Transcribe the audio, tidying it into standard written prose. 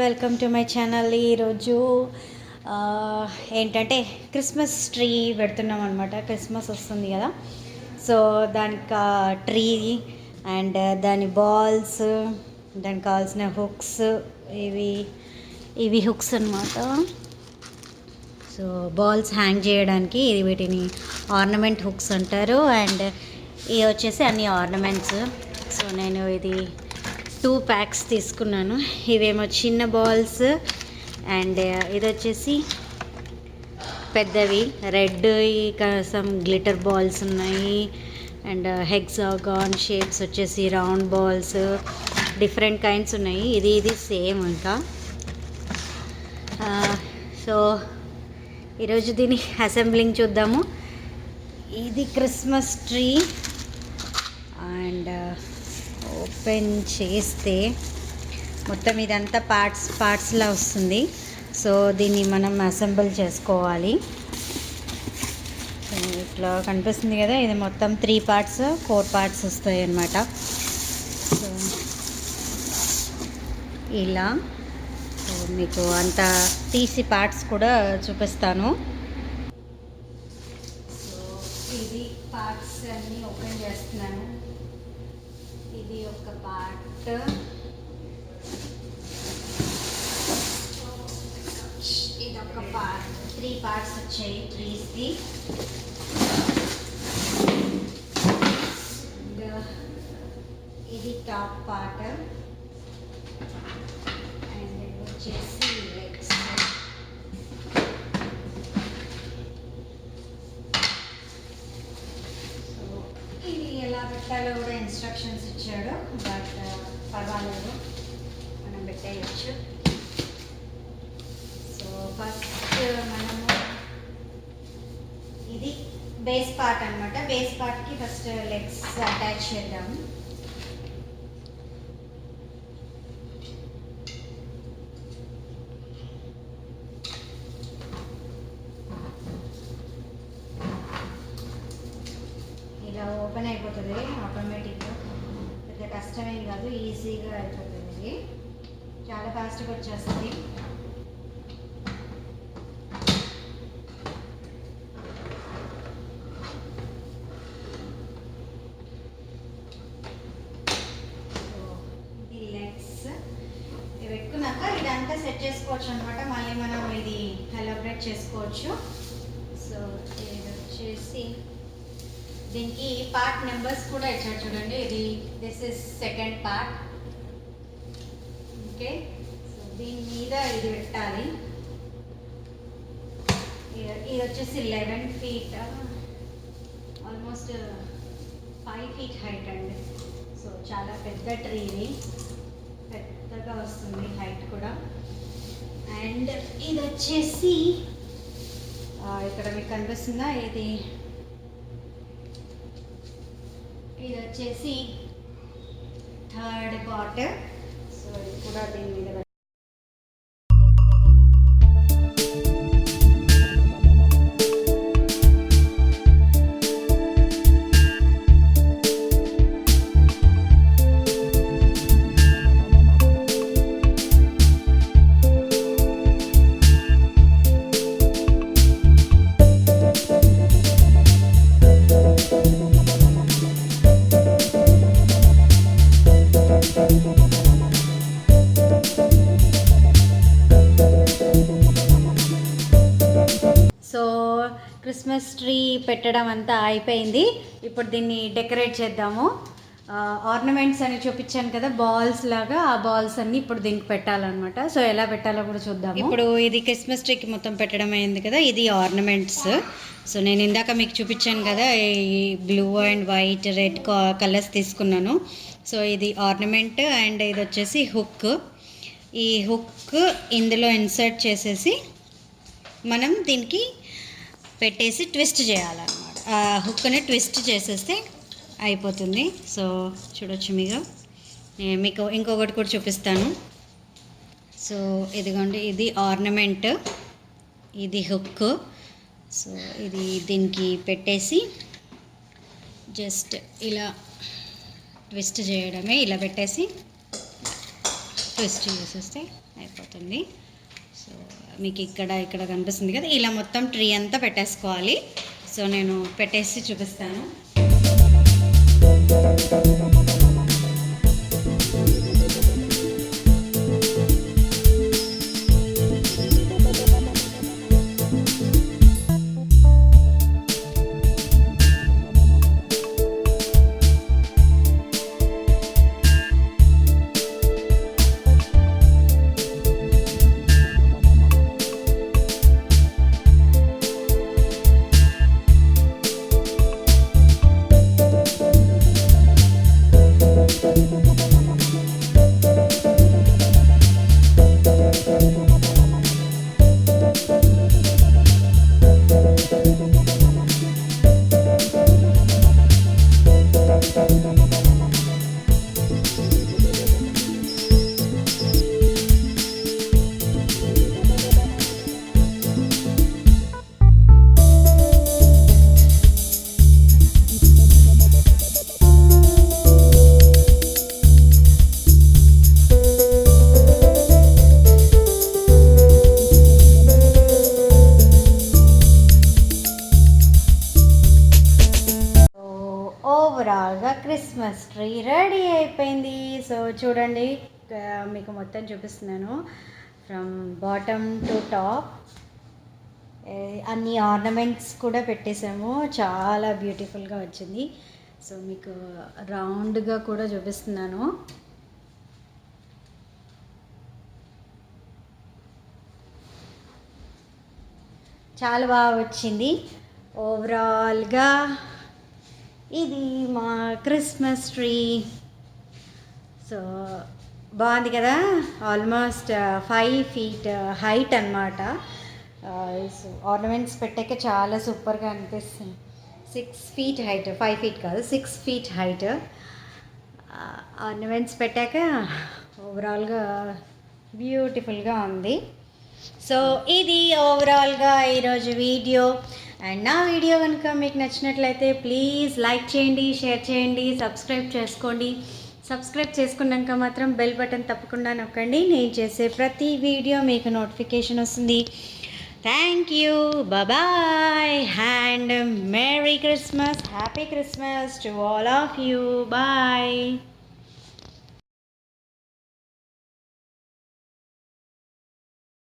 Welcome to my channel. ఈరోజు ఏంటంటే Christmas tree పెడుతున్నాం అనమాట. క్రిస్మస్ వస్తుంది కదా, సో దానికి ట్రీ అండ్ దాని బాల్స్, దానికి కావాల్సిన హుక్స్, ఇవి హుక్స్ అనమాట. సో బాల్స్ హ్యాంగ్ చేయడానికి వీటిని ఆర్నమెంట్ హుక్స్ అంటారు. అండ్ ఇవి వచ్చేసి అన్ని ఆర్నమెంట్స్. సో నేను ఇది 2 ప్యాక్స్ తీసుకున్నాను. ఇవేమో చిన్న బాల్స్ అండ్ ఇది వచ్చేసి పెద్దవి రెడ్ సమ్ గ్లిటర్ బాల్స్ ఉన్నాయి. అండ్ హెక్సాగాన్ షేప్స్ వచ్చేసి రౌండ్ బాల్స్, డిఫరెంట్ కైండ్స్ ఉన్నాయి. ఇది సేమ్ ఇంకా. సో ఈరోజు దీని అసెంబ్లింగ్ చూద్దాము. ఇది క్రిస్మస్ ట్రీ అండ్ ఓపెన్ చేస్తే మొత్తం ఇదంతా పార్ట్స్లా వస్తుంది. సో దీన్ని మనం అసెంబుల్ చేసుకోవాలి. సో ఇట్లా కనిపిస్తుంది కదా, ఇది మొత్తం 3 పార్ట్స్ 4 పార్ట్స్ వస్తాయి అన్నమాట. సో ఇలా మీకు అంత తీసి పార్ట్స్ కూడా చూపిస్తాను. సో ఇది పార్ట్స్ అన్నీ ఓపెన్ చేస్తున్నాను. ఇది ఒక పార్ట్, ఇది ఒక పార్ట్. 3 పార్ట్స్ వచ్చాయి ట్రీస్కి. ఇది టాప్ పార్ట్ అండ్ ఇది వచ్చేసి లెగ్స్. ఇది ఎలా పెట్టాలో కూడా ఇన్స్ట్రక్షన్స్ ఇచ్చాడు, బట్ పర్వాలేదు, మనం పెట్టేయచ్చు. సో ఫస్ట్ మనము ఇది బేస్ పార్ట్ అనమాట. బేస్ పార్ట్కి ఫస్ట్ లెగ్స్ అటాచ్ చేద్దాము. ఇలా ఓపెన్ అయిపోతుంది ఆటోమేటిక్గా, పెద్ద కష్టమేం కాదు, ఈజీగా అయిపోతుంది. ఇది చాలా ఫాస్ట్గా వచ్చేస్తుంది. ఇది లెగ్స్ ఇవి పెట్టుకున్నాక ఇదంతా సెట్ చేసుకోవచ్చు అనమాట. మళ్ళీ మనం ఇది సెలబ్రేట్ చేసుకోవచ్చు. సో ఇది వచ్చేసి దీనికి పార్ట్ నెంబర్స్ కూడా ఇచ్చారు చూడండి. This is second part. Okay, so దీని మీద ఇది పెట్టాలి. ఇది వచ్చేసి 11 feet, ఆల్మోస్ట్ 5 feet హైట్ అండి. సో చాలా పెద్ద ట్రీ, ఇది పెద్దగా వస్తుంది హైట్ కూడా. అండ్ ఇది వచ్చేసి ఇక్కడ మీకు కనిపిస్తుందా, ఇది వచ్చేసి 3rd పార్ట్. సో ఇది కూడా దీని మీద క్రిస్మస్ ట్రీ పెట్టడం అంతా అయిపోయింది. ఇప్పుడు దీన్ని డెకరేట్ చేద్దాము. ఆర్నమెంట్స్ అని చూపించాను కదా, బాల్స్ లాగా, ఆ బాల్స్ అన్ని ఇప్పుడు దీనికి పెట్టాలన్నమాట. సో ఎలా పెట్టాలో కూడా చూద్దాము. ఇప్పుడు ఇది క్రిస్మస్ ట్రీకి మొత్తం పెట్టడం అయింది కదా, ఇది ఆర్నమెంట్స్. సో నేను ఇందాక మీకు చూపించాను కదా, ఈ blue and white red colours తీసుకున్నాను. సో ఇది ఆర్నమెంట్ అండ్ ఇది వచ్చేసి హుక్. ఈ హుక్ ఇందులో ఇన్సర్ట్ చేసేసి మనం దీనికి పెట్టేసి ట్విస్ట్ చేయాలన్నమాట. ఆ హుక్ని ట్విస్ట్ చేసేస్తే అయిపోతుంది. సో చూడొచ్చు మీకు ఇంకొకటి కూడా చూపిస్తాను. సో ఇదిగోండి, ఇది ఆర్నమెంట్, ఇది హుక్. సో ఇది దీనికి పెట్టేసి జస్ట్ ఇలా ట్విస్ట్ చేయడమే. ఇలా పెట్టేసి ట్విస్ట్ చేసేస్తే అయిపోతుంది. సో మీకు ఇక్కడ కనిపిస్తుంది కదా, ఇలా మొత్తం ట్రీ అంతా పెట్టేసుకోవాలి. సో నేను పెట్టేసి చూపిస్తాను. ఓవరాల్గా క్రిస్మస్ ట్రీ రెడీ అయిపోయింది. సో చూడండి, మీకు మొత్తం చూపిస్తున్నాను ఫ్రమ్ బాటమ్ టు టాప్. అన్ని ఆర్నమెంట్స్ కూడా పెట్టేసాము, చాలా బ్యూటిఫుల్గా వచ్చింది. సో మీకు రౌండ్గా కూడా చూపిస్తున్నాను. చాలా బాగా వచ్చింది. ఓవరాల్గా ఇది మా క్రిస్మస్ ట్రీ. సో బాగుంది కదా, ఆల్మోస్ట్ 5 feet హైట్ అన్నమాట. సో ఆర్నమెంట్స్ పెట్టాక చాలా సూపర్గా అనిపిస్తుంది. 6 feet హైట్, 5 feet కాదు, 6 feet హైట్. ఆర్నమెంట్స్ పెట్టాక ఓవరాల్గా బ్యూటిఫుల్గా ఉంది. సో ఇది ఓవరాల్గా ఈరోజు వీడియో. అండ్ నా వీడియో కనుక మీకు నచ్చినట్లయితే ప్లీజ్ లైక్ చేయండి, షేర్ చేయండి, సబ్స్క్రైబ్ చేసుకోండి. సబ్స్క్రైబ్ చేసుకున్నాక మాత్రం బెల్ బటన్ తప్పకుండా నొక్కండి. నేను చేసే ప్రతి వీడియో మీకు నోటిఫికేషన్ వస్తుంది. Thank you, bye, and merry Christmas, happy Christmas to all of you. Bye.